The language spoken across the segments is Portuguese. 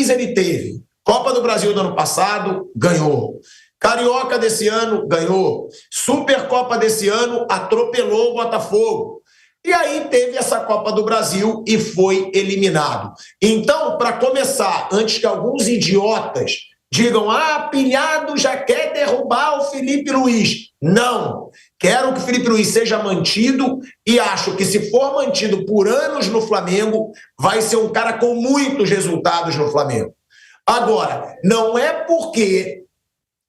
Luiz ele teve Copa do Brasil do ano passado, ganhou. Carioca desse ano, ganhou. Supercopa desse ano, atropelou o Botafogo. E aí teve essa Copa do Brasil e foi eliminado. Então, para começar, antes que alguns idiotas digam, Pilhado já quer derrubar o Felipe Luiz. Não. Quero que o Felipe Luiz seja mantido e acho que se for mantido por anos no Flamengo, vai ser um cara com muitos resultados no Flamengo. Agora, não é porque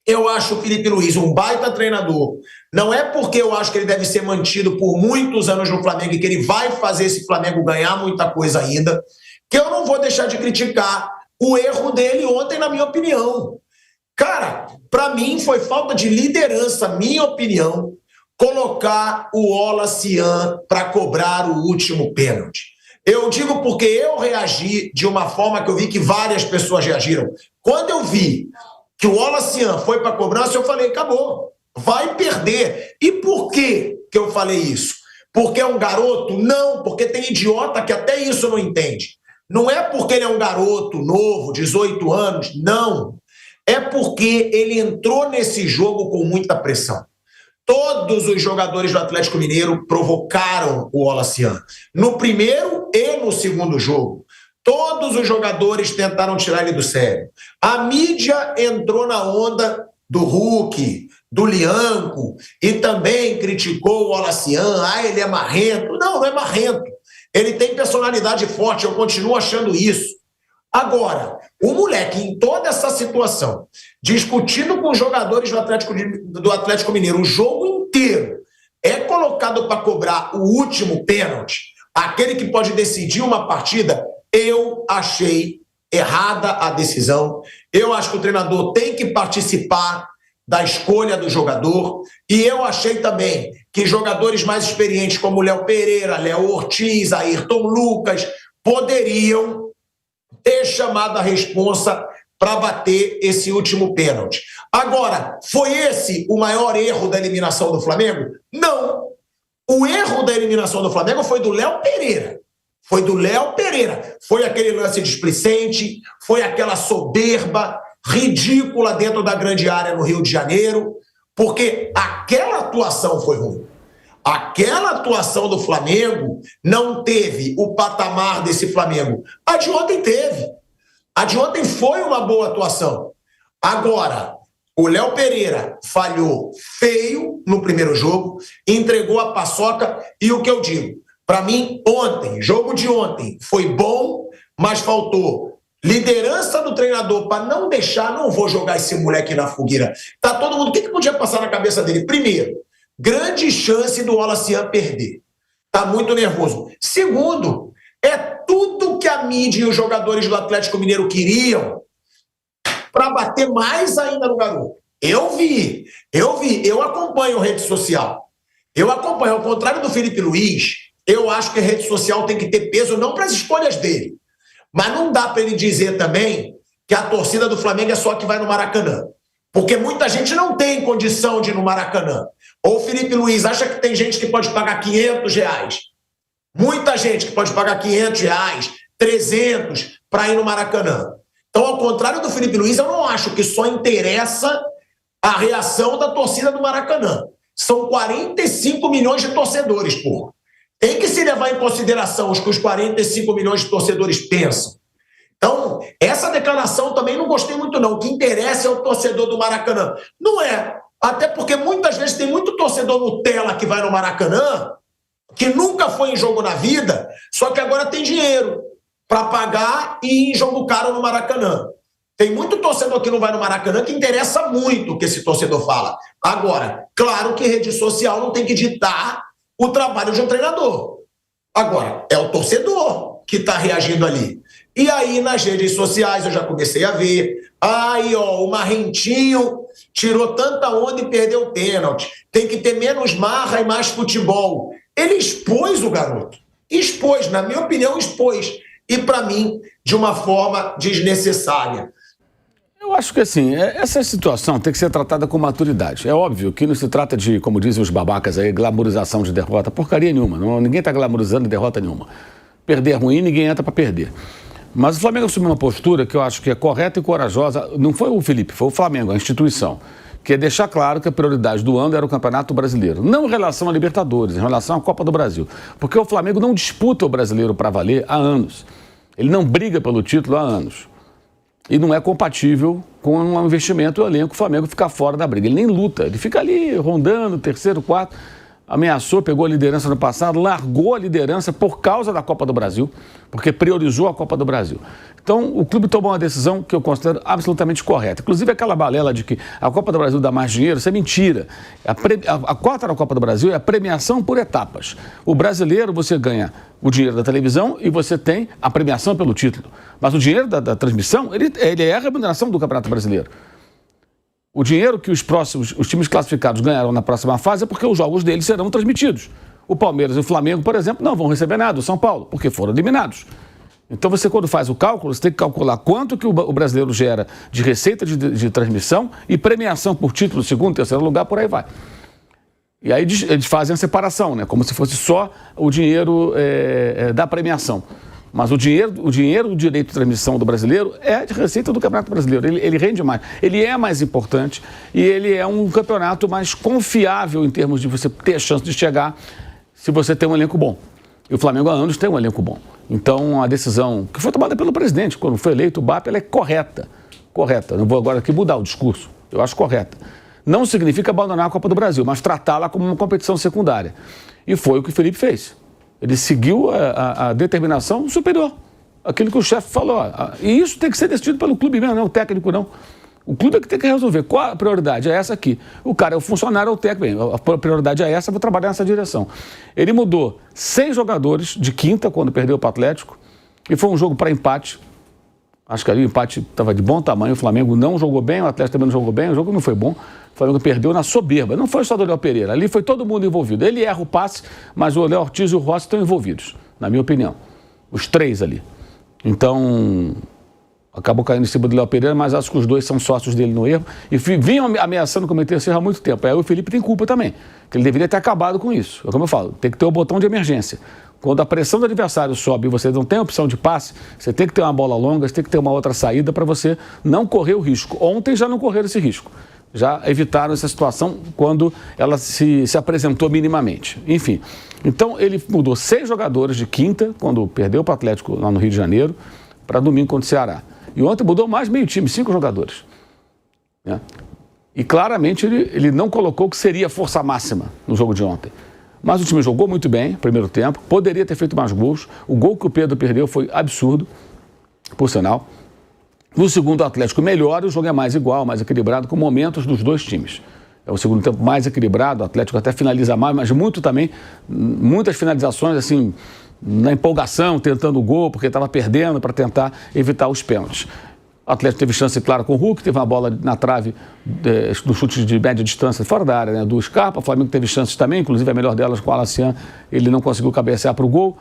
eu acho o Felipe Luiz um baita treinador, não é porque eu acho que ele deve ser mantido por muitos anos no Flamengo e que ele vai fazer esse Flamengo ganhar muita coisa ainda, que eu não vou deixar de criticar o erro dele ontem, na minha opinião. Cara, para mim foi falta de liderança, minha opinião, colocar o Wallace para cobrar o último pênalti. Eu digo porque eu reagi de uma forma que eu vi que várias pessoas reagiram. Quando eu vi que o Wallace foi para a cobrança, eu falei, acabou, vai perder. E por que eu falei isso? Porque é um garoto? Não, porque tem idiota que até isso não entende. Não é porque ele é um garoto novo, 18 anos, não. É porque ele entrou nesse jogo com muita pressão. Todos os jogadores do Atlético Mineiro provocaram o Wallace no primeiro e no segundo jogo. Todos os jogadores tentaram tirar ele do sério. A mídia entrou na onda do Hulk, do Lianco, e também criticou o Wallace. Ele é marrento. Não é marrento. Ele tem personalidade forte, eu continuo achando isso. Agora, o moleque, em toda essa situação, discutindo com os jogadores do Atlético Mineiro o jogo inteiro, é colocado para cobrar o último pênalti, aquele que pode decidir uma partida. Eu achei errada a decisão. Eu acho que o treinador tem que participar da escolha do jogador. E eu achei também que jogadores mais experientes como Léo Pereira, Léo Ortiz, Ayrton Lucas, poderiam ter chamado a responsa para bater esse último pênalti. Agora, foi esse o maior erro da eliminação do Flamengo? Não. O erro da eliminação do Flamengo foi do Léo Pereira. Foi do Léo Pereira. Foi aquele lance displicente, foi aquela soberba ridícula dentro da grande área no Rio de Janeiro, porque aquela atuação foi ruim. Aquela atuação do Flamengo não teve o patamar desse Flamengo. A de ontem teve. A de ontem foi uma boa atuação. Agora, o Léo Pereira falhou feio no primeiro jogo, entregou a paçoca, e o que eu digo? Para mim, ontem, jogo de ontem, foi bom, mas faltou liderança do treinador para não deixar, não vou jogar esse moleque na fogueira. Tá todo mundo, o que podia passar na cabeça dele? Primeiro, grande chance do Wallace perder. Tá muito nervoso. Segundo, é tudo que a mídia e os jogadores do Atlético Mineiro queriam para bater mais ainda no garoto. Eu acompanho rede social. Eu acompanho, ao contrário do Felipe Luiz, eu acho que a rede social tem que ter peso não para as escolhas dele. Mas não dá para ele dizer também que a torcida do Flamengo é só que vai no Maracanã. Porque muita gente não tem condição de ir no Maracanã. Ou o Felipe Luiz acha que tem gente que pode pagar R$500. Muita gente que pode pagar R$500, 300 para ir no Maracanã. Então, ao contrário do Felipe Luiz, eu não acho que só interessa a reação da torcida do Maracanã. São 45 milhões de torcedores, porra. Tem que se levar em consideração os que os 45 milhões de torcedores pensam. Então, essa declaração também não gostei muito, não. O que interessa é o torcedor do Maracanã. Não é. Até porque muitas vezes tem muito torcedor Nutella que vai no Maracanã, que nunca foi em jogo na vida, só que agora tem dinheiro para pagar e ir em jogo caro no Maracanã. Tem muito torcedor que não vai no Maracanã que interessa muito o que esse torcedor fala. Agora, claro que rede social não tem que ditar o trabalho de um treinador. Agora, é o torcedor que está reagindo ali. E aí, nas redes sociais, eu já comecei a ver. O Marrentinho tirou tanta onda e perdeu o pênalti. Tem que ter menos marra e mais futebol. Ele expôs o garoto. Expôs, na minha opinião, expôs. E, para mim, de uma forma desnecessária. Eu acho que, assim, essa situação tem que ser tratada com maturidade. É óbvio que não se trata de, como dizem os babacas aí, glamorização de derrota. Porcaria nenhuma. Ninguém está glamorizando derrota nenhuma. Perder é ruim, ninguém entra para perder. Mas o Flamengo assumiu uma postura que eu acho que é correta e corajosa. Não foi o Felipe, foi o Flamengo, a instituição. Que é deixar claro que a prioridade do ano era o Campeonato Brasileiro. Não em relação à Libertadores, em relação à Copa do Brasil. Porque o Flamengo não disputa o Brasileiro para valer há anos. Ele não briga pelo título há anos. E não é compatível com um investimento do elenco o Flamengo ficar fora da briga. Ele nem luta, ele fica ali rondando, terceiro, quarto. Ameaçou, pegou a liderança no passado, largou a liderança por causa da Copa do Brasil, porque priorizou a Copa do Brasil. Então, o clube tomou uma decisão que eu considero absolutamente correta. Inclusive, aquela balela de que a Copa do Brasil dá mais dinheiro, isso é mentira. A cota da Copa do Brasil é a premiação por etapas. O brasileiro, você ganha o dinheiro da televisão e você tem a premiação pelo título. Mas o dinheiro da transmissão, ele é a remuneração do Campeonato Brasileiro. O dinheiro que os times classificados ganharão na próxima fase é porque os jogos deles serão transmitidos. O Palmeiras e o Flamengo, por exemplo, não vão receber nada, o São Paulo, porque foram eliminados. Então você, quando faz o cálculo, você tem que calcular quanto que o brasileiro gera de receita de transmissão e premiação por título, segundo, terceiro lugar, por aí vai. E aí eles fazem a separação, né? Como se fosse só o dinheiro da premiação. Mas o direito de transmissão do brasileiro é de receita do Campeonato Brasileiro. Ele rende mais. Ele é mais importante e ele é um campeonato mais confiável em termos de você ter a chance de chegar se você tem um elenco bom. E o Flamengo há anos tem um elenco bom. Então, a decisão que foi tomada pelo presidente, quando foi eleito o BAP, ela é correta. Correta. Não vou agora aqui mudar o discurso. Eu acho correta. Não significa abandonar a Copa do Brasil, mas tratá-la como uma competição secundária. E foi o que o Felipe fez. Ele seguiu a determinação superior, aquilo que o chefe falou. E isso tem que ser decidido pelo clube mesmo, não é o técnico, não. O clube é que tem que resolver. Qual a prioridade? É essa aqui. O cara é o funcionário, é o técnico. A prioridade é essa, vou trabalhar nessa direção. Ele mudou 6 jogadores de quinta, quando perdeu para o Atlético, e foi um jogo para empate. Acho que ali o empate estava de bom tamanho, o Flamengo não jogou bem, o Atlético também não jogou bem, o jogo não foi bom. O Flamengo perdeu na soberba. Não foi só do Léo Pereira, ali foi todo mundo envolvido. Ele erra o passe, mas o Léo Ortiz e o Rossi estão envolvidos, na minha opinião. Os 3 ali. Então, acabou caindo em cima do Léo Pereira, mas acho que os 2 são sócios dele no erro. E vinham ameaçando cometer esse erro há muito tempo. Aí o Felipe tem culpa também, que ele deveria ter acabado com isso. É como eu falo, tem que ter o botão de emergência. Quando a pressão do adversário sobe e você não tem opção de passe, você tem que ter uma bola longa, você tem que ter uma outra saída para você não correr o risco. Ontem já não correram esse risco. Já evitaram essa situação quando ela se apresentou minimamente. Enfim, então ele mudou 6 jogadores de quinta, quando perdeu para o Atlético lá no Rio de Janeiro, para domingo contra o Ceará. E ontem mudou mais meio time, 5 jogadores. Né? E claramente ele não colocou o que seria a força máxima no jogo de ontem. Mas o time jogou muito bem no primeiro tempo, poderia ter feito mais gols. O gol que o Pedro perdeu foi absurdo, por sinal. No segundo, o Atlético melhora, o jogo é mais igual, mais equilibrado, com momentos dos 2 times. É o segundo tempo mais equilibrado, o Atlético até finaliza mais, mas muito também, muitas finalizações assim, na empolgação, tentando o gol, porque estava perdendo para tentar evitar os pênaltis. O Atlético teve chance clara com o Hulk, teve uma bola na trave do chute de média distância fora da área, né, do Scarpa. O Flamengo teve chances também, inclusive a melhor delas com o Alacian, ele não conseguiu cabecear para o gol.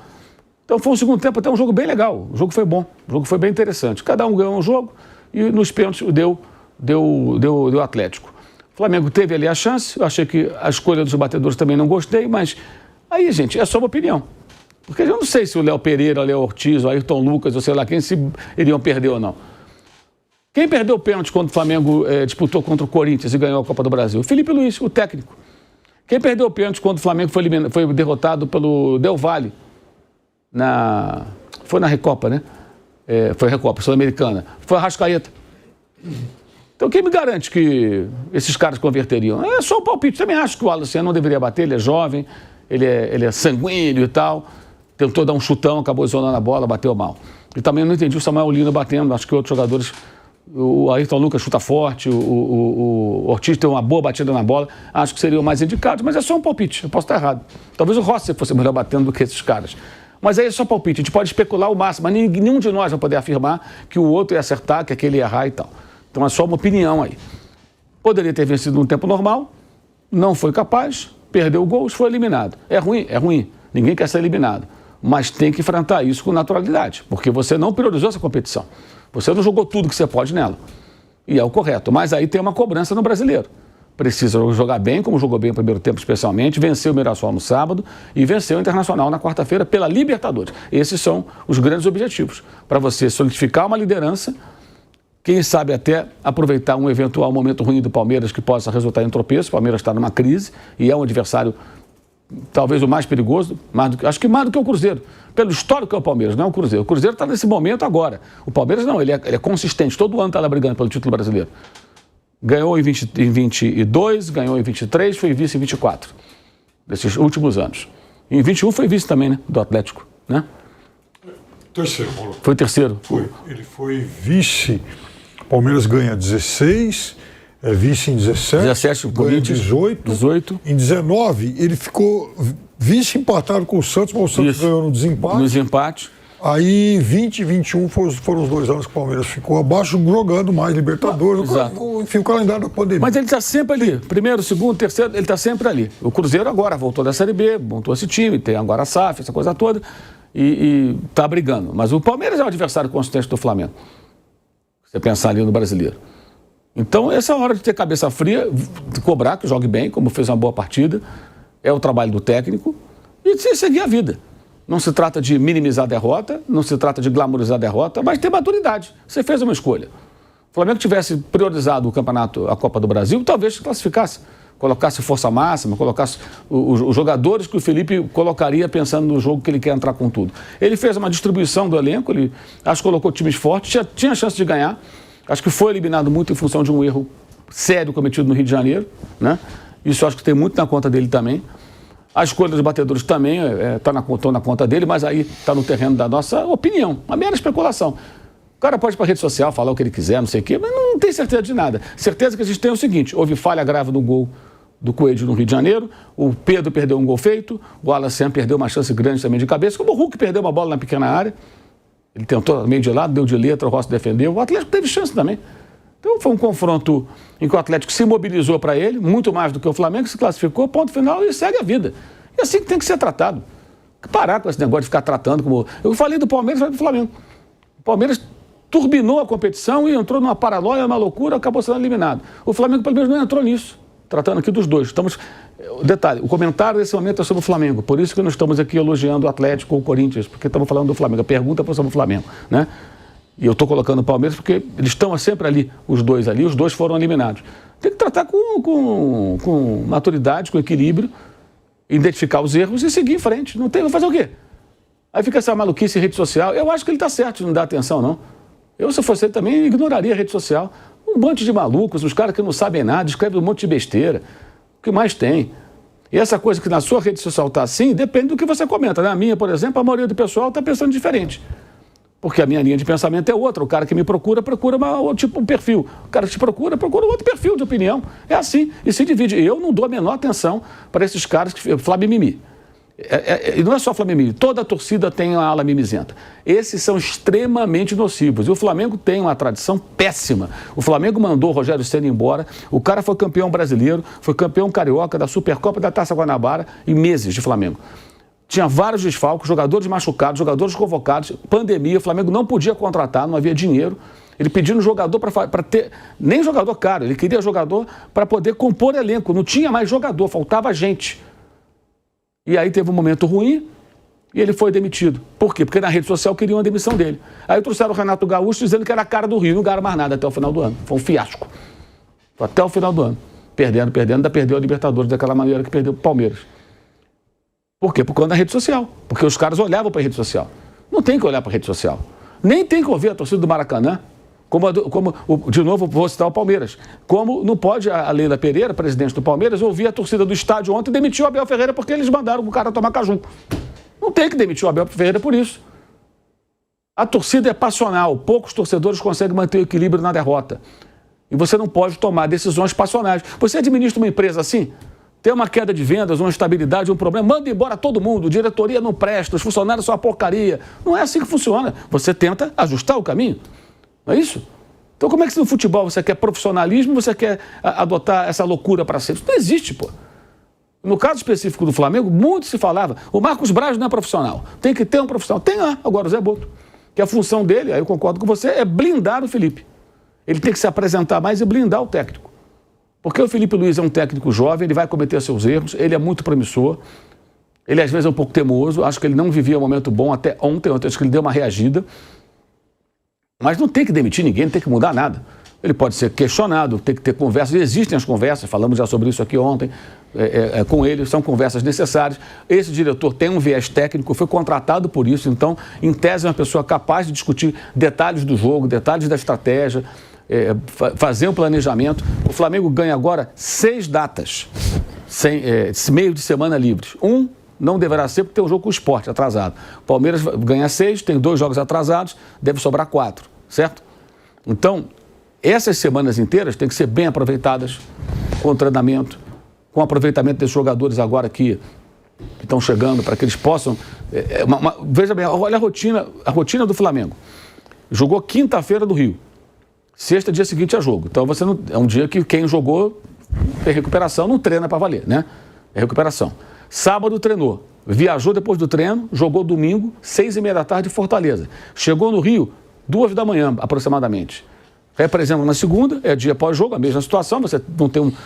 Então foi um segundo tempo até um jogo bem legal, o jogo foi bom, o jogo foi bem interessante. Cada um ganhou um jogo e nos pênaltis deu Atlético. O Flamengo teve ali a chance, eu achei que a escolha dos batedores também não gostei, mas aí, gente, é só uma opinião. Porque eu não sei se o Léo Pereira, o Léo Ortiz, o Ayrton Lucas, ou sei lá quem, se iriam perder ou não. Quem perdeu o pênalti quando o Flamengo disputou contra o Corinthians e ganhou a Copa do Brasil? Felipe Luiz, o técnico. Quem perdeu o pênalti quando o Flamengo foi derrotado pelo Del Valle? Foi na Recopa, né? Foi a Recopa Sul-Americana. Foi a Arrascaeta. Então quem me garante que esses caras converteriam? É só o palpite. Também acho que o Alacian não deveria bater, ele é jovem, ele é sanguíneo e tal. Tentou dar um chutão, acabou isolando a bola, bateu mal. E também não entendi o Samuel Lino batendo, acho que outros jogadores... O Ayrton Lucas chuta forte, o Ortiz tem uma boa batida na bola, acho que seriam mais indicados, mas é só um palpite, eu posso estar errado. Talvez o Rossi fosse melhor batendo do que esses caras. Mas aí é só palpite, a gente pode especular o máximo, mas nenhum de nós vai poder afirmar que o outro ia acertar, que aquele ia errar e tal. Então é só uma opinião aí. Poderia ter vencido num tempo normal, não foi capaz, perdeu gols, foi eliminado. É ruim? É ruim. Ninguém quer ser eliminado. Mas tem que enfrentar isso com naturalidade, porque você não priorizou essa competição. Você não jogou tudo que você pode nela. E é o correto. Mas aí tem uma cobrança no brasileiro. precisa jogar bem, como jogou bem no primeiro tempo especialmente, venceu o Mirassol no sábado e venceu o Internacional na quarta-feira pela Libertadores. Esses são os grandes objetivos, para você solidificar uma liderança, quem sabe até aproveitar um eventual momento ruim do Palmeiras que possa resultar em tropeço. O Palmeiras está numa crise e é um adversário talvez o mais perigoso, acho que mais do que o Cruzeiro, pelo histórico que é o Palmeiras, não é o Cruzeiro. O Cruzeiro está nesse momento agora. O Palmeiras não, ele é consistente, todo ano está lá brigando pelo título brasileiro. Ganhou em 22, ganhou em 23, foi vice em 24, desses últimos anos. Em 21 foi vice também, né, do Atlético, né? Terceiro, Paulo. Foi terceiro. Foi. Ele foi vice, Palmeiras ganha 16, é vice em 17, ganha 18. Em 19, ele ficou vice empatado com o Santos, mas o Santos ganhou no desempate. No desempate. Aí 20 e 21 foram os 2 anos que o Palmeiras ficou abaixo, jogando mais Libertadores. Enfim, o calendário da pandemia. Mas ele está sempre ali. Primeiro, segundo, terceiro, ele está sempre ali. O Cruzeiro agora voltou da Série B, montou esse time, tem agora a SAF, essa coisa toda, e está brigando. Mas o Palmeiras é o adversário consistente do Flamengo. Você pensar ali no brasileiro. Então, essa é a hora de ter cabeça fria, de cobrar que jogue bem, como fez uma boa partida. É o trabalho do técnico e de seguir a vida. Não se trata de minimizar a derrota, não se trata de glamorizar a derrota, mas ter maturidade. Você fez uma escolha. O Flamengo tivesse priorizado o campeonato, a Copa do Brasil, talvez se classificasse. Colocasse força máxima, colocasse os jogadores que o Felipe colocaria pensando no jogo que ele quer entrar com tudo. Ele fez uma distribuição do elenco, ele acho que colocou times fortes, tinha chance de ganhar. Acho que foi eliminado muito em função de um erro sério cometido no Rio de Janeiro, né? Isso acho que tem muito na conta dele também. A escolha dos batedores também estão na conta dele, mas aí está no terreno da nossa opinião, uma mera especulação. O cara pode ir para a rede social, falar o que ele quiser, não sei o quê, mas não tem certeza de nada. Certeza que a gente tem é o seguinte: houve falha grave no gol do Coelho no Rio de Janeiro, o Pedro perdeu um gol feito, o Alassane perdeu uma chance grande também de cabeça, como o Hulk perdeu uma bola na pequena área. Ele tentou meio de lado, deu de letra, o Rossi defendeu. O Atlético teve chance também. Então foi um confronto em que o Atlético se mobilizou para ele, muito mais do que o Flamengo, se classificou, ponto final, e segue a vida. E assim que tem que ser tratado. Parar com esse negócio de ficar tratando como... Eu falei do Palmeiras, falei do Flamengo. O Palmeiras turbinou a competição e entrou numa paranoia, uma loucura, acabou sendo eliminado. O Flamengo, pelo menos, não entrou nisso. Tratando aqui dos dois. Detalhe, o comentário desse momento é sobre o Flamengo. Por isso que nós estamos aqui elogiando o Atlético ou o Corinthians, porque estamos falando do Flamengo. A pergunta foi sobre o Flamengo, né? E eu estou colocando o Palmeiras porque eles estão sempre ali, os dois foram eliminados. Tem que tratar com maturidade, com equilíbrio, identificar os erros e seguir em frente. Não tem, vai fazer o quê? Aí fica essa maluquice em rede social. Eu acho que ele está certo de não dar atenção, não. Eu, se fosse ele, também ignoraria a rede social. Um monte de malucos, os caras que não sabem nada, escrevem um monte de besteira. O que mais tem? E essa coisa que na sua rede social está assim, depende do que você comenta. Na minha, por exemplo, a maioria do pessoal está pensando diferente. Porque a minha linha de pensamento é outra. O cara que me procura um perfil. O cara que te procura outro perfil de opinião. É assim. E se divide. Eu não dou a menor atenção para esses caras que... Flamengo. E não é só Flamengo. Toda a torcida tem uma ala mimizenta. Esses são extremamente nocivos. E o Flamengo tem uma tradição péssima. O Flamengo mandou o Rogério Ceni embora. O cara foi campeão brasileiro, foi campeão carioca da Supercopa da Taça Guanabara em meses de Flamengo. Tinha vários desfalques, jogadores machucados, jogadores convocados, pandemia, o Flamengo não podia contratar, não havia dinheiro. Ele pedindo jogador para ter, nem jogador caro, ele queria jogador para poder compor elenco, não tinha mais jogador, faltava gente. E aí teve um momento ruim e ele foi demitido. Por quê? Porque na rede social queriam a demissão dele. Aí trouxeram o Renato Gaúcho dizendo que era a cara do Rio, não ganharam mais nada até o final do ano. Foi um fiasco. Até o final do ano. Perdendo, ainda perdeu a Libertadores daquela maneira que perdeu o Palmeiras. Por quê? Por conta da rede social. Porque os caras olhavam para a rede social. Não tem que olhar para a rede social. Nem tem que ouvir a torcida do Maracanã. De novo, vou citar o Palmeiras. Como não pode a Leila Pereira, presidente do Palmeiras, ouvir a torcida do estádio ontem e demitiu o Abel Ferreira porque eles mandaram o cara tomar caju. Não tem que demitir o Abel Ferreira por isso. A torcida é passional. Poucos torcedores conseguem manter o equilíbrio na derrota. E você não pode tomar decisões passionais. Você administra uma empresa assim? Tem uma queda de vendas, uma instabilidade, um problema, manda embora todo mundo, diretoria não presta, os funcionários são uma porcaria. Não é assim que funciona. Você tenta ajustar o caminho. Não é isso? Então como é que se no futebol você quer profissionalismo e você quer adotar essa loucura para sempre? Isso não existe, pô. No caso específico do Flamengo, muito se falava, o Marcos Braz não é profissional, tem que ter um profissional. Tem lá, agora o Zé Boto, que a função dele, aí eu concordo com você, é blindar o Felipe. Ele tem que se apresentar mais e blindar o técnico. Porque o Felipe Luiz é um técnico jovem, ele vai cometer seus erros, ele é muito promissor, ele às vezes é um pouco teimoso, acho que ele não vivia um momento bom até ontem acho que ele deu uma reagida. Mas não tem que demitir ninguém, não tem que mudar nada. Ele pode ser questionado, tem que ter conversas, existem as conversas, falamos já sobre isso aqui ontem, com ele, são conversas necessárias. Esse diretor tem um viés técnico, foi contratado por isso, então, em tese, é uma pessoa capaz de discutir detalhes do jogo, detalhes da estratégia, fazer um planejamento. O Flamengo ganha agora 6 datas, meio de semana livres. Não deverá ser porque tem um jogo com o Sport atrasado. O Palmeiras ganha 6, tem 2 jogos atrasados, deve sobrar 4, certo? Então, essas semanas inteiras têm que ser bem aproveitadas com o treinamento, com o aproveitamento desses jogadores agora que estão chegando, para que eles possam... veja bem, olha a rotina do Flamengo. Jogou quinta-feira do Rio. Sexta, dia seguinte é jogo. Então, é um dia que quem jogou tem recuperação, não treina para valer, né? É recuperação. Sábado treinou, viajou depois do treino, jogou domingo, 6h30 da tarde em Fortaleza. Chegou no Rio, 2 da manhã aproximadamente. Representa na segunda, é dia pós-jogo, a mesma situação, você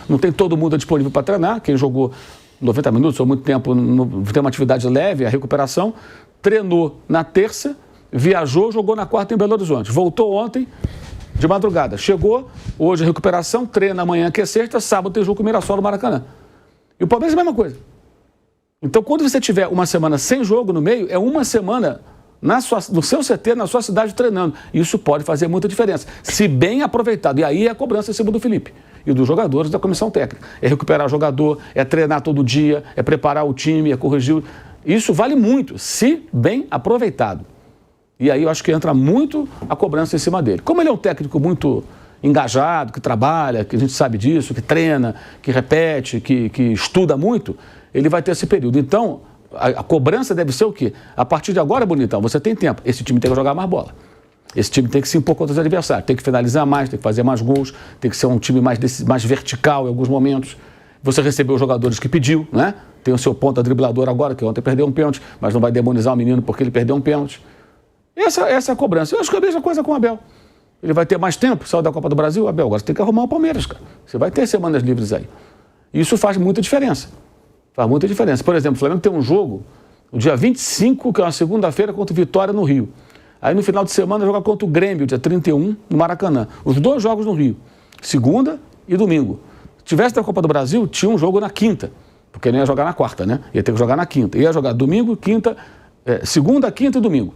não tem todo mundo disponível para treinar, quem jogou 90 minutos ou muito tempo, tem uma atividade leve, a recuperação. Treinou na terça, viajou, jogou na quarta em Belo Horizonte. Voltou ontem, de madrugada. Chegou, hoje a recuperação, treina amanhã que é sexta, sábado tem jogo com o Mirassol no Maracanã. E o Palmeiras é a mesma coisa. Então, quando você tiver uma semana sem jogo no meio, é uma semana no seu CT, na sua cidade, treinando. Isso pode fazer muita diferença, se bem aproveitado. E aí é a cobrança em cima do Felipe e dos jogadores da comissão técnica. É recuperar o jogador, é treinar todo dia, é preparar o time, é corrigir. Isso vale muito, se bem aproveitado. E aí eu acho que entra muito a cobrança em cima dele. Como ele é um técnico muito engajado, que trabalha, que a gente sabe disso, que treina, que repete, que estuda muito, ele vai ter esse período. Então, a cobrança deve ser o quê? A partir de agora, bonitão, você tem tempo. Esse time tem que jogar mais bola. Esse time tem que se impor contra os adversários. Tem que finalizar mais, tem que fazer mais gols, tem que ser um time mais vertical em alguns momentos. Você recebeu os jogadores que pediu, né? Tem o seu ponta driblador agora, que ontem perdeu um pênalti, mas não vai demonizar o menino porque ele perdeu um pênalti. Essa é a cobrança. Eu acho que é a mesma coisa com o Abel. Ele vai ter mais tempo, saiu da Copa do Brasil, Abel, agora você tem que arrumar o Palmeiras, cara. Você vai ter semanas livres aí. Isso faz muita diferença. Faz muita diferença. Por exemplo, o Flamengo tem um jogo no dia 25, que é uma segunda-feira, contra o Vitória no Rio. Aí no final de semana joga contra o Grêmio, dia 31, no Maracanã. Os 2 jogos no Rio, segunda e domingo. Se tivesse da Copa do Brasil, tinha um jogo na quinta, porque não ia jogar na quarta, né? Ia ter que jogar na quinta. Ia jogar domingo, quinta, segunda, quinta e domingo.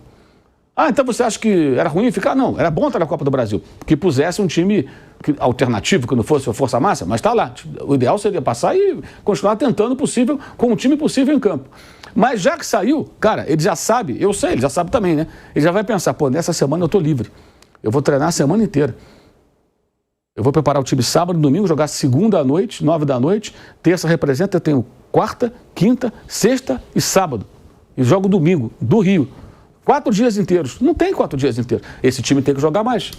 Ah, então você acha que era ruim ficar? Não, era bom estar na Copa do Brasil, que pusesse um time alternativo, que não fosse a força máxima, mas está lá. O ideal seria passar e continuar tentando o possível, com o time possível em campo. Mas já que saiu, cara, ele já sabe, eu sei, ele já sabe também, né? Ele já vai pensar, pô, nessa semana eu estou livre, eu vou treinar a semana inteira. Eu vou preparar o time sábado, domingo, jogar segunda à noite, 9 da noite, terça representa, eu tenho quarta, quinta, sexta e sábado. E jogo domingo, do Rio. 4 dias inteiros. Não tem 4 dias inteiros. Esse time tem que jogar mais.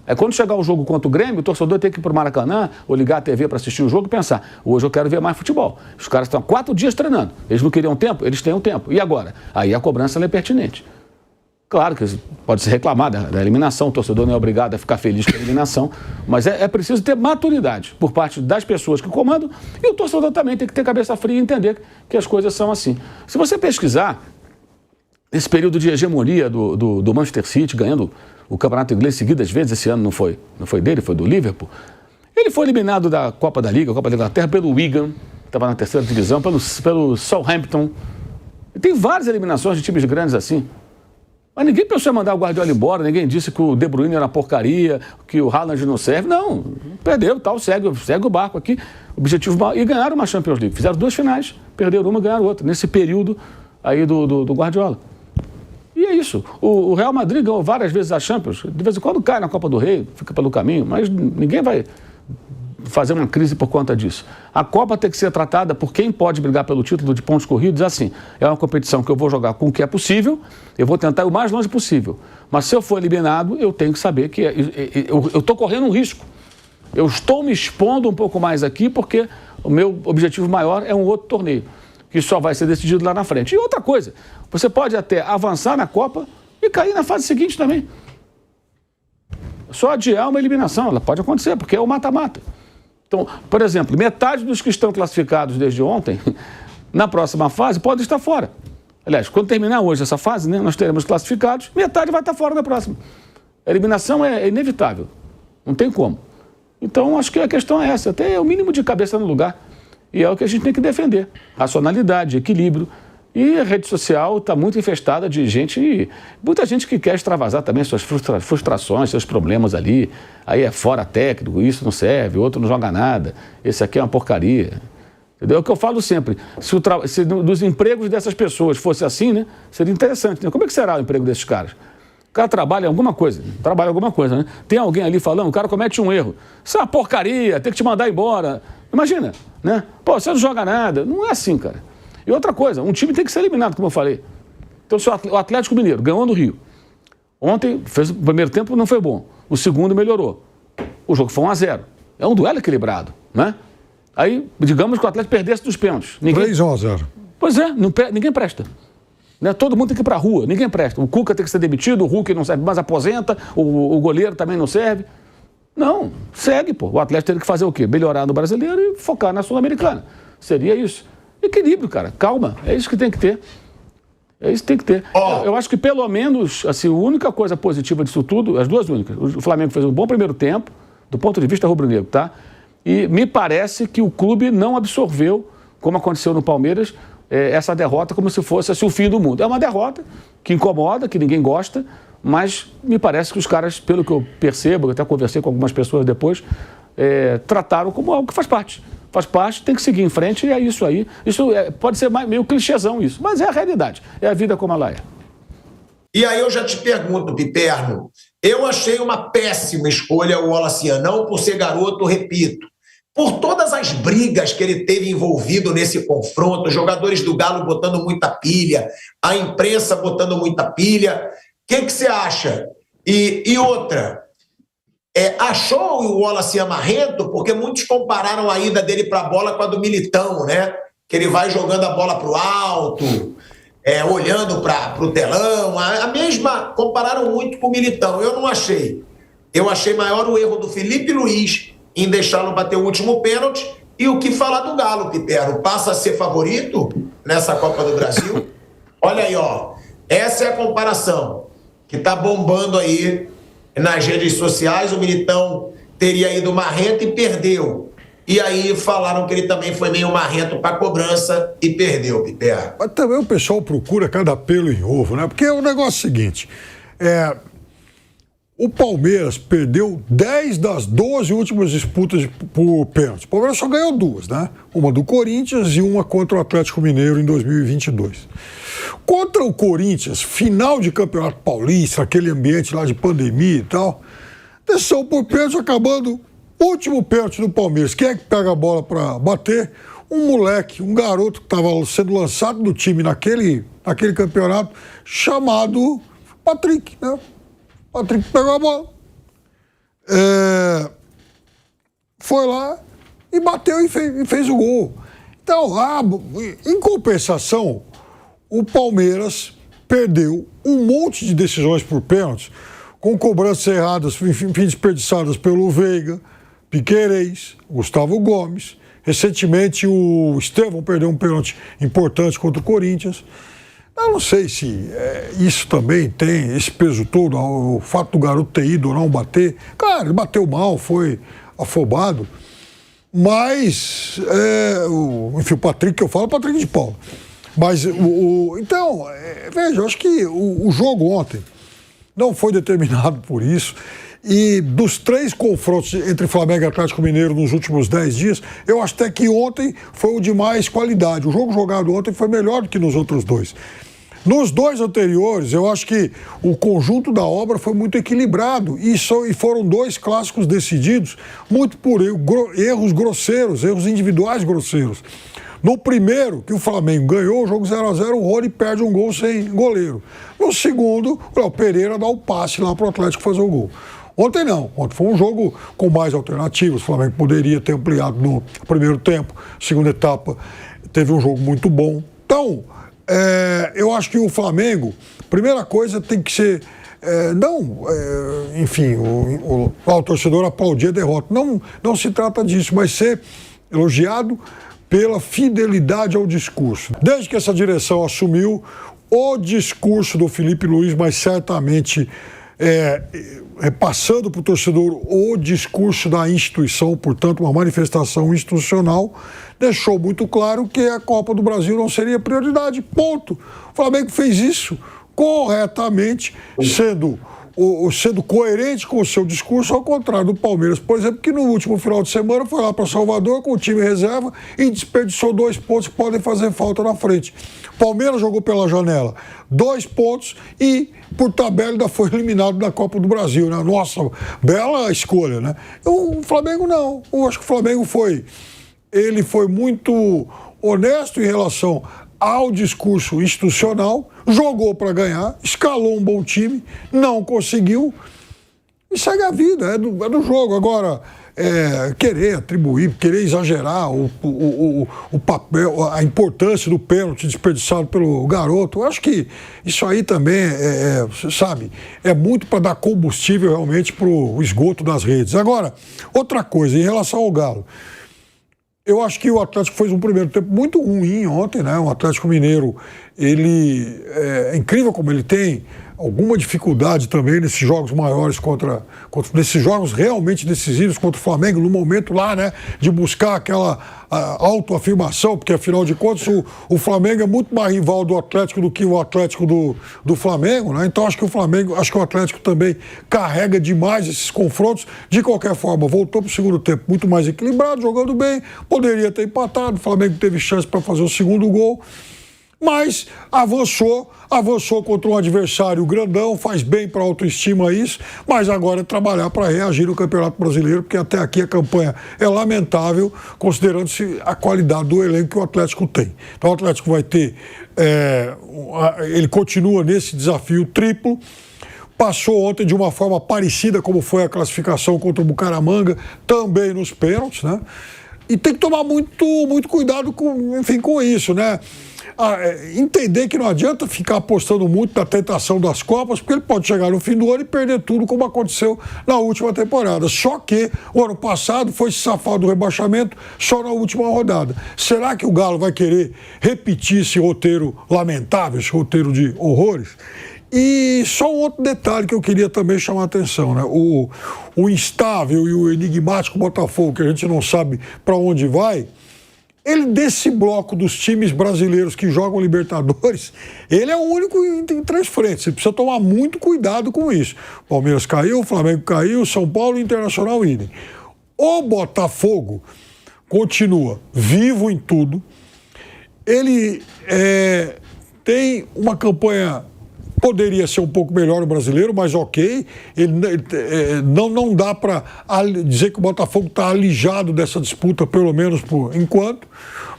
É quando chegar o jogo contra o Grêmio, o torcedor tem que ir para o Maracanã ou ligar a TV para assistir o jogo e pensar, hoje eu quero ver mais futebol. Os caras estão 4 dias treinando. Eles não queriam tempo? Eles têm um tempo. E agora? Aí a cobrança é pertinente. Claro que pode se reclamar da eliminação, o torcedor não é obrigado a ficar feliz com a eliminação, mas é preciso ter maturidade por parte das pessoas que comandam e o torcedor também tem que ter cabeça fria e entender que as coisas são assim. Se você pesquisar, esse período de hegemonia do Manchester City, ganhando o campeonato inglês seguidas vezes, esse ano não foi dele, foi do Liverpool. Ele foi eliminado da Copa da Liga, Copa da Inglaterra, pelo Wigan, estava na 3ª divisão, pelo Southampton. E tem várias eliminações de times grandes assim. Mas ninguém pensou em mandar o Guardiola embora, ninguém disse que o De Bruyne era porcaria, que o Haaland não serve. Não, perdeu, tal, segue o barco aqui. Objetivo, e ganharam uma Champions League. Fizeram 2 finais, perderam uma e ganharam outra, nesse período aí do Guardiola. E é isso. O Real Madrid ganhou várias vezes a Champions. De vez em quando cai na Copa do Rei, fica pelo caminho, mas ninguém vai fazer uma crise por conta disso. A Copa tem que ser tratada por quem pode brigar pelo título de pontos corridos assim. É uma competição que eu vou jogar com o que é possível, eu vou tentar ir o mais longe possível. Mas se eu for eliminado, eu tenho que saber que eu estou correndo um risco. Eu estou me expondo um pouco mais aqui porque o meu objetivo maior é um outro torneio, que só vai ser decidido lá na frente. E outra coisa, você pode até avançar na Copa e cair na fase seguinte também. Só adiar uma eliminação, ela pode acontecer, porque é o mata-mata. Então, por exemplo, metade dos que estão classificados desde ontem, na próxima fase, podem estar fora. Aliás, quando terminar hoje essa fase, né, nós teremos classificados, metade vai estar fora na próxima. A eliminação é inevitável, não tem como. Então, acho que a questão é essa, até o mínimo de cabeça no lugar. E é o que a gente tem que defender, racionalidade, equilíbrio. E a rede social está muito infestada de gente, muita gente que quer extravasar também suas frustrações, seus problemas ali. Aí é fora técnico, isso não serve, outro não joga nada, esse aqui é uma porcaria. Entendeu? É o que eu falo sempre, se dos empregos dessas pessoas fosse assim, né, seria interessante. Né? Como é que será o emprego desses caras? O cara trabalha em alguma coisa, né? Tem alguém ali falando, o cara comete um erro. Isso é uma porcaria, tem que te mandar embora. Imagina, né? Pô, você não joga nada. Não é assim, cara. E outra coisa, um time tem que ser eliminado, como eu falei. Então, se o Atlético Mineiro ganhou no Rio. Ontem, fez o primeiro tempo, não foi bom. O segundo melhorou. O jogo foi 1-0. É um duelo equilibrado, né? Aí, digamos que o Atlético perdesse dos pênaltis. 3-1-0. Pois é, ninguém presta. Né? Todo mundo tem que ir pra rua, ninguém presta. O Cuca tem que ser demitido, o Hulk não serve mais, aposenta, o goleiro também não serve. Não, segue, pô. O Atlético tem que fazer o quê? Melhorar no Brasileiro e focar na Sul-Americana. Seria isso. Equilíbrio, cara. Calma. É isso que tem que ter. É isso que tem que ter. Eu acho que, pelo menos, assim, a única coisa positiva disso tudo, as duas únicas. O Flamengo fez um bom primeiro tempo, do ponto de vista rubro-negro, tá? E me parece que o clube não absorveu, como aconteceu no Palmeiras, essa derrota como se fosse assim, o fim do mundo. É uma derrota que incomoda, que ninguém gosta, mas me parece que os caras, pelo que eu percebo, eu até conversei com algumas pessoas depois, trataram como algo que faz parte. Faz parte, tem que seguir em frente e é isso aí. Isso pode ser meio clichêzão isso, mas é a realidade. É a vida como ela é. E aí eu já te pergunto, Piperno, eu achei uma péssima escolha o Wallace, não por ser garoto, repito, por todas as brigas que ele teve envolvido nesse confronto, os jogadores do Galo botando muita pilha, a imprensa botando muita pilha. O que você acha? E outra... achou o Wallace marrento, porque muitos compararam a ida dele para a bola com a do Militão, né? Que ele vai jogando a bola para o alto, olhando para o telão. A mesma, compararam muito com o Militão. Eu não achei. Eu achei maior o erro do Felipe Luiz em deixá-lo bater o último pênalti. E o que falar do Galo, Piperno? Passa a ser favorito nessa Copa do Brasil? Olha aí, ó. Essa é a comparação que está bombando aí nas redes sociais. O Militão teria ido marrento e perdeu. E aí falaram que ele também foi meio marrento para a cobrança e perdeu, Piperno. Mas também o pessoal procura cada pelo em ovo, né? Porque o negócio é o seguinte, o Palmeiras perdeu 10 das 12 últimas disputas por pênalti. O Palmeiras só ganhou 2, né? Uma do Corinthians e uma contra o Atlético Mineiro em 2022. Contra o Corinthians, final de Campeonato Paulista, aquele ambiente lá de pandemia e tal, decisão por pênalti, acabando último pênalti do Palmeiras. Quem é que pega a bola para bater? Um moleque, um garoto que estava sendo lançado do time naquele campeonato, chamado Patrick, né? Patrick pegou a bola, foi lá e bateu e fez o gol. Então, em compensação, o Palmeiras perdeu um monte de decisões por pênaltis, com cobranças erradas, enfim, desperdiçadas pelo Veiga, Piquerez, Gustavo Gomes. Recentemente, o Estevão perdeu um pênalti importante contra o Corinthians. Eu não sei se isso também tem esse peso todo, o fato do garoto ter ido ou não bater. Claro, ele bateu mal, foi afobado, mas, enfim, o Patrick que eu falo, é o Patrick de Paula. Mas, então, veja, eu acho que o jogo ontem não foi determinado por isso. E dos 3 confrontos entre Flamengo e Atlético Mineiro nos últimos 10 dias, eu acho até que ontem foi o de mais qualidade. O jogo jogado ontem foi melhor do que nos outros 2. Nos 2 anteriores, eu acho que o conjunto da obra foi muito equilibrado e foram 2 clássicos decididos muito por erros grosseiros, erros individuais grosseiros. No primeiro, que o Flamengo ganhou o jogo 0-0, o Rony perde um gol sem goleiro. No segundo, o Léo Pereira dá o passe lá para o Atlético fazer o gol. Ontem não, ontem foi um jogo com mais alternativas, o Flamengo poderia ter ampliado no primeiro tempo, segunda etapa teve um jogo muito bom. Então, eu acho que o Flamengo, primeira coisa tem que ser enfim, o torcedor aplaudir a derrota. Não se trata disso, mas ser elogiado pela fidelidade ao discurso. Desde que essa direção assumiu, o discurso do Felipe Luiz, mas certamente repassando para o torcedor o discurso da instituição, portanto, uma manifestação institucional, deixou muito claro que a Copa do Brasil não seria prioridade. Ponto. O Flamengo fez isso corretamente, sendo coerente com o seu discurso, ao contrário do Palmeiras, por exemplo, que no último final de semana foi lá para Salvador com o time reserva e desperdiçou 2 pontos que podem fazer falta na frente. O Palmeiras jogou pela janela 2 pontos e, por tabela, ainda foi eliminado da Copa do Brasil, né? Nossa, bela escolha, né? O Flamengo não. Eu acho que o Flamengo foi muito honesto em relação ao discurso institucional, jogou para ganhar, escalou um bom time, não conseguiu e segue a vida, é do jogo. Agora, querer atribuir, querer exagerar o papel, a importância do pênalti desperdiçado pelo garoto, eu acho que isso aí também é muito para dar combustível realmente para o esgoto das redes. Agora, outra coisa, em relação ao Galo, eu acho que o Atlético fez um primeiro tempo muito ruim ontem, né? O Atlético Mineiro, é incrível como ele tem alguma dificuldade também nesses jogos maiores nesses jogos realmente decisivos contra o Flamengo, no momento lá, né, de buscar aquela autoafirmação, porque afinal de contas o Flamengo é muito mais rival do Atlético do que o Atlético do Flamengo, né? Então acho que o Atlético também carrega demais esses confrontos. De qualquer forma, voltou para o segundo tempo muito mais equilibrado, jogando bem, poderia ter empatado, o Flamengo teve chance para fazer o segundo gol, mas avançou contra um adversário grandão, faz bem para a autoestima isso, mas agora é trabalhar para reagir no Campeonato Brasileiro, porque até aqui a campanha é lamentável, considerando-se a qualidade do elenco que o Atlético tem. Então o Atlético vai ter, ele continua nesse desafio triplo, passou ontem de uma forma parecida como foi a classificação contra o Bucaramanga, também nos pênaltis, né? E tem que tomar muito cuidado com isso, né? Entender que não adianta ficar apostando muito na tentação das Copas, porque ele pode chegar no fim do ano e perder tudo, como aconteceu na última temporada. Só que o ano passado foi se safar do rebaixamento só na última rodada. Será que o Galo vai querer repetir esse roteiro lamentável, esse roteiro de horrores? E só um outro detalhe que eu queria também chamar a atenção, né? O instável e o enigmático Botafogo, que a gente não sabe para onde vai, ele, desse bloco dos times brasileiros que jogam Libertadores, ele é o único em 3 frentes. Você precisa tomar muito cuidado com isso. O Palmeiras caiu, o Flamengo caiu, São Paulo e o Internacional idem. O Botafogo continua vivo em tudo. Ele tem uma campanha, poderia ser um pouco melhor no brasileiro, mas ok. Não dá para dizer que o Botafogo está alijado dessa disputa, pelo menos por enquanto.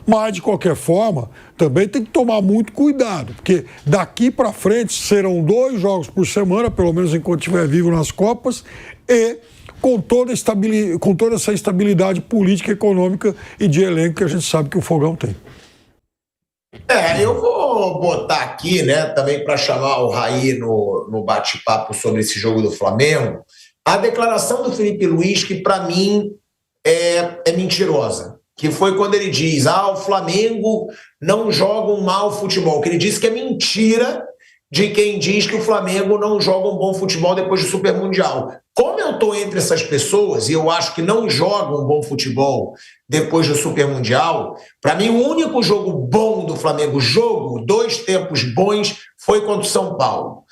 Mas, de qualquer forma, também tem que tomar muito cuidado, porque daqui para frente serão 2 jogos por semana, pelo menos enquanto estiver vivo nas Copas, e com toda essa estabilidade política, econômica e de elenco que a gente sabe que o Fogão tem. Eu vou botar aqui, né, também para chamar o Raí no bate-papo sobre esse jogo do Flamengo, a declaração do Felipe Luiz, que para mim é mentirosa, que foi quando ele diz, o Flamengo não joga um mau futebol, que ele disse que é mentira de quem diz que o Flamengo não joga um bom futebol depois do Super Mundial. Como eu estou entre essas pessoas, e eu acho que não jogam um bom futebol depois do Super Mundial, para mim o único jogo bom do Flamengo, 2 tempos bons, foi contra o São Paulo.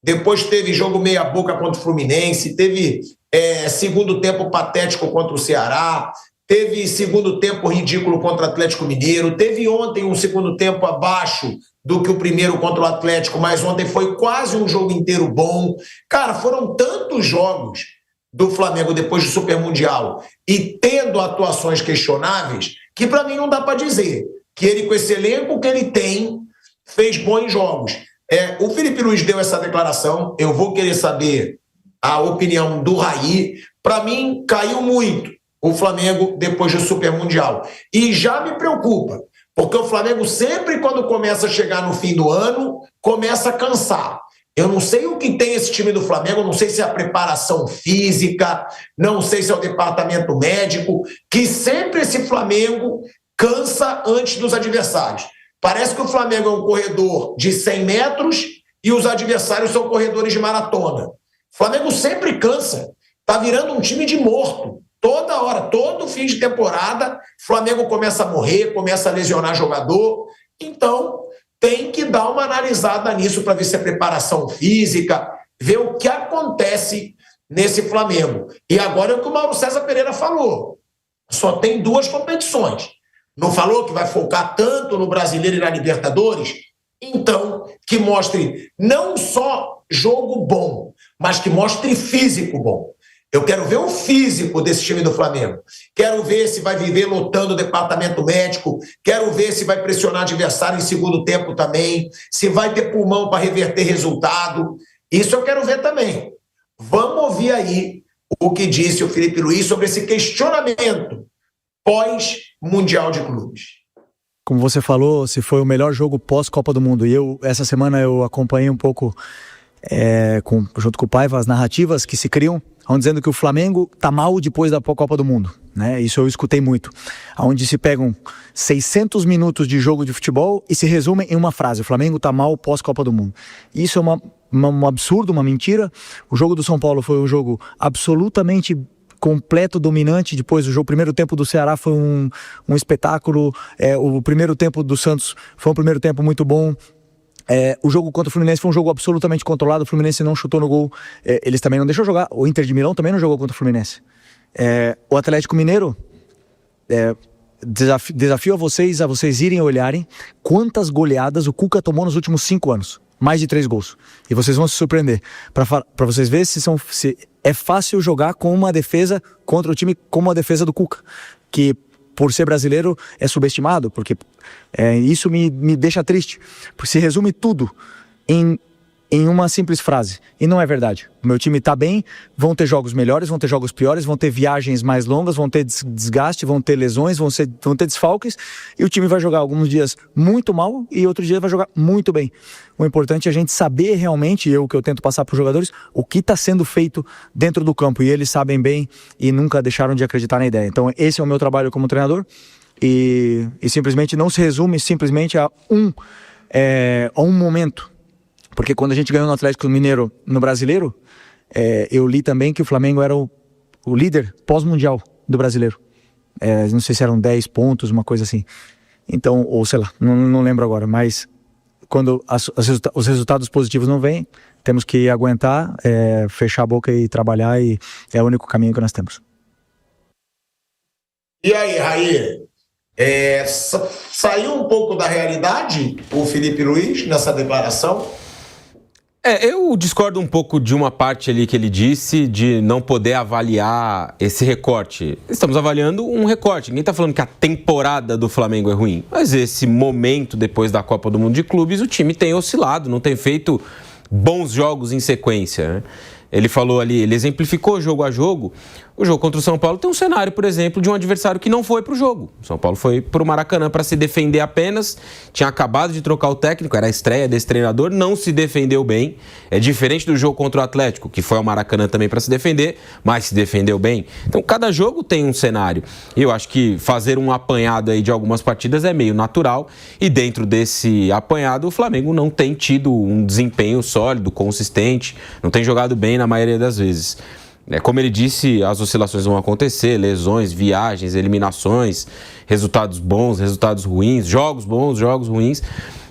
Depois teve jogo meia boca contra o Fluminense, teve segundo tempo patético contra o Ceará, teve segundo tempo ridículo contra o Atlético Mineiro, teve ontem um segundo tempo abaixo do que o primeiro contra o Atlético, mas ontem foi quase um jogo inteiro bom. Cara, foram tantos jogos do Flamengo depois do Super Mundial e tendo atuações questionáveis que para mim não dá para dizer que ele, com esse elenco que ele tem, fez bons jogos. O Felipe Luiz deu essa declaração, eu vou querer saber a opinião do Raí. Para mim, caiu muito o Flamengo depois do Super Mundial. E já me preocupa, porque o Flamengo sempre, quando começa a chegar no fim do ano, começa a cansar. Eu não sei o que tem esse time do Flamengo, não sei se é a preparação física, não sei se é o departamento médico, que sempre esse Flamengo cansa antes dos adversários. Parece que o Flamengo é um corredor de 100 metros e os adversários são corredores de maratona. O Flamengo sempre cansa, está virando um time de morto. Toda hora, todo fim de temporada, o Flamengo começa a morrer, começa a lesionar jogador. Então, tem que dar uma analisada nisso para ver se é preparação física, ver o que acontece nesse Flamengo. E agora é o que o Mauro César Pereira falou. Só tem 2 competições. Não falou que vai focar tanto no Brasileiro e na Libertadores? Então, que mostre não só jogo bom, mas que mostre físico bom. Eu quero ver o físico desse time do Flamengo. Quero ver se vai viver lotando o departamento médico. Quero ver se vai pressionar adversário em segundo tempo também. Se vai ter pulmão para reverter resultado. Isso eu quero ver também. Vamos ouvir aí o que disse o Felipe Luiz sobre esse questionamento pós-Mundial de Clubes. Como você falou, se foi o melhor jogo pós-Copa do Mundo. E essa semana eu acompanhei um pouco, junto com o Paiva, as narrativas que se criam, dizendo que o Flamengo tá mal depois da Copa do Mundo, né? Isso eu escutei muito. Onde se pegam 600 minutos de jogo de futebol e se resumem em uma frase: o Flamengo tá mal pós-Copa do Mundo. Isso é um absurdo, uma mentira. O jogo do São Paulo foi um jogo absolutamente completo, dominante. Depois o primeiro tempo do Ceará foi um espetáculo. O primeiro tempo do Santos foi um primeiro tempo muito bom. O jogo contra o Fluminense foi um jogo absolutamente controlado. O Fluminense não chutou no gol. Eles também não deixaram jogar. O Inter de Milão também não jogou contra o Fluminense. O Atlético Mineiro, desafio a vocês irem olharem quantas goleadas o Cuca tomou nos últimos 5 anos. Mais de 3 gols. E vocês vão se surpreender. Para vocês verem se é fácil jogar com uma defesa contra o time como a defesa do Cuca, que por ser brasileiro é subestimado, porque isso me deixa triste, porque se resume tudo em uma simples frase, e não é verdade. O meu time tá bem, vão ter jogos melhores, vão ter jogos piores, vão ter viagens mais longas, vão ter desgaste, vão ter lesões, vão ter desfalques, e o time vai jogar alguns dias muito mal e outros dias vai jogar muito bem. O importante é a gente saber realmente, o que eu tento passar para os jogadores, o que está sendo feito dentro do campo, e eles sabem bem e nunca deixaram de acreditar na ideia. Então esse é o meu trabalho como treinador, e simplesmente não se resume simplesmente a um momento. Porque quando a gente ganhou no Atlético Mineiro no Brasileiro, eu li também que o Flamengo era o líder pós-mundial do Brasileiro. Não sei se eram 10 pontos, uma coisa assim. Então, ou sei lá, não lembro agora. Mas quando os resultados positivos não vêm, temos que aguentar, fechar a boca e trabalhar, e é o único caminho que nós temos. E aí, Raí? Saiu um pouco da realidade o Felipe Luiz nessa declaração? Eu discordo um pouco de uma parte ali que ele disse de não poder avaliar esse recorte. Estamos avaliando um recorte. Ninguém está falando que a temporada do Flamengo é ruim. Mas esse momento, depois da Copa do Mundo de Clubes, o time tem oscilado, não tem feito bons jogos em sequência, né? Ele falou ali, ele exemplificou jogo a jogo. O jogo contra o São Paulo tem um cenário, por exemplo, de um adversário que não foi para o jogo. O São Paulo foi para o Maracanã para se defender apenas, tinha acabado de trocar o técnico, era a estreia desse treinador, não se defendeu bem. É diferente do jogo contra o Atlético, que foi ao Maracanã também para se defender, mas se defendeu bem. Então, cada jogo tem um cenário. E eu acho que fazer um apanhado aí de algumas partidas é meio natural. E dentro desse apanhado, o Flamengo não tem tido um desempenho sólido, consistente, não tem jogado bem na maioria das vezes. Como ele disse, as oscilações vão acontecer, lesões, viagens, eliminações, resultados bons, resultados ruins, jogos bons, jogos ruins,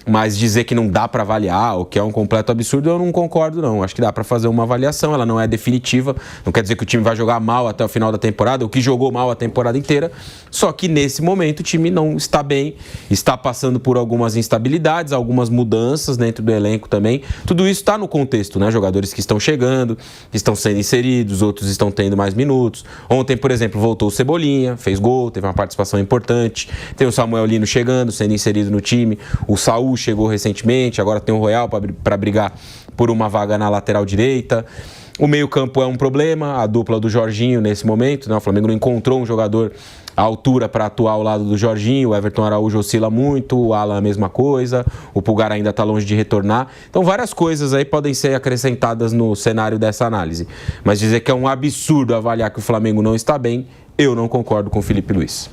mas dizer que não dá para avaliar, ou que é um completo absurdo, eu não concordo não. Acho que dá para fazer uma avaliação, ela não é definitiva, não quer dizer que o time vai jogar mal até o final da temporada, ou que jogou mal a temporada inteira, só que nesse momento o time não está bem, está passando por algumas instabilidades, algumas mudanças dentro do elenco também. Tudo isso está no contexto, né? Jogadores que estão chegando, que estão sendo inseridos, outros estão tendo mais minutos. Ontem, por exemplo, voltou o Cebolinha, fez gol, teve uma participação importante. Tem o Samuel Lino chegando, sendo inserido no time, o Saúl chegou recentemente, agora tem o Royal para brigar por uma vaga na lateral direita. O meio-campo é um problema, a dupla do Jorginho nesse momento, né? O Flamengo não encontrou um jogador à altura para atuar ao lado do Jorginho, o Everton Araújo oscila muito, o Alan a mesma coisa, o Pulgar ainda está longe de retornar. Então várias coisas aí podem ser acrescentadas no cenário dessa análise. Mas dizer que é um absurdo avaliar que o Flamengo não está bem, eu não concordo com o Felipe Luiz.